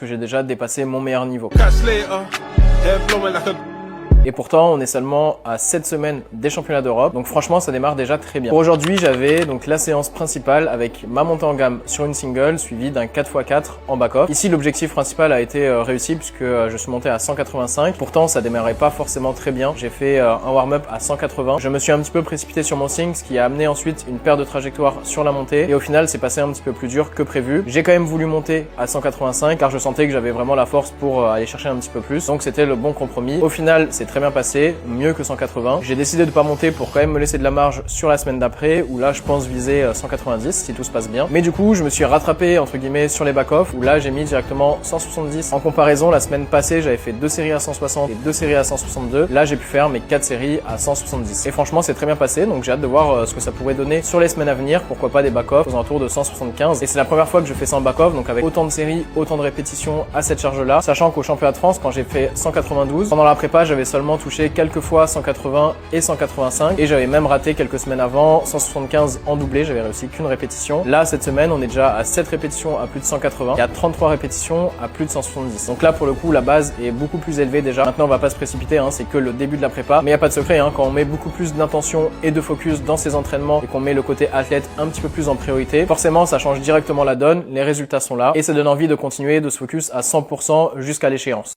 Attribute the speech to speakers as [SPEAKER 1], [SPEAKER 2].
[SPEAKER 1] que j'ai déjà dépassé mon meilleur niveau. Et pourtant, on est seulement à 7 semaines des championnats d'Europe. Donc franchement, ça démarre déjà très bien. Pour aujourd'hui, j'avais donc la séance principale avec ma montée en gamme sur une single suivie d'un 4x4 en back-off. Ici, l'objectif principal a été réussi puisque je suis monté à 185. Pourtant, ça démarrait pas forcément très bien. J'ai fait un warm-up à 180. Je me suis un petit peu précipité sur mon swing, ce qui a amené ensuite une perte de trajectoire sur la montée. Et au final, c'est passé un petit peu plus dur que prévu. J'ai quand même voulu monter à 185 car je sentais que j'avais vraiment la force pour aller chercher un petit peu plus. Donc c'était le bon compromis. Au final, c'est très bien passé, mieux que 180. J'ai décidé de pas monter pour quand même me laisser de la marge sur la semaine d'après, où là je pense viser 190 si tout se passe bien. Mais du coup, je me suis rattrapé entre guillemets sur les back-off, où là j'ai mis directement 170. En comparaison, la semaine passée, j'avais fait 2 séries à 160 et 2 séries à 162. Là, j'ai pu faire mes 4 séries à 170. Et franchement, c'est très bien passé, donc j'ai hâte de voir ce que ça pourrait donner sur les semaines à venir. Pourquoi pas des back-off aux alentours de 175. Et c'est la première fois que je fais ça en back-off, donc avec autant de séries, autant de répétitions à cette charge-là. Sachant qu'au championnat de France, quand j'ai fait 192, pendant la prépa, j'avais seulement touché quelques fois 180 et 185 et j'avais même raté quelques semaines avant 175 en doublé, j'avais réussi qu'une répétition. Là cette semaine on est déjà à 7 répétitions à plus de 180 et à 33 répétitions à plus de 170. Donc là pour le coup la base est beaucoup plus élevée déjà. Maintenant on va pas se précipiter, hein, c'est que le début de la prépa, mais il n'y a pas de secret, hein, quand on met beaucoup plus d'intention et de focus dans ses entraînements et qu'on met le côté athlète un petit peu plus en priorité, forcément ça change directement la donne, les résultats sont là et ça donne envie de continuer de se focus à 100% jusqu'à l'échéance.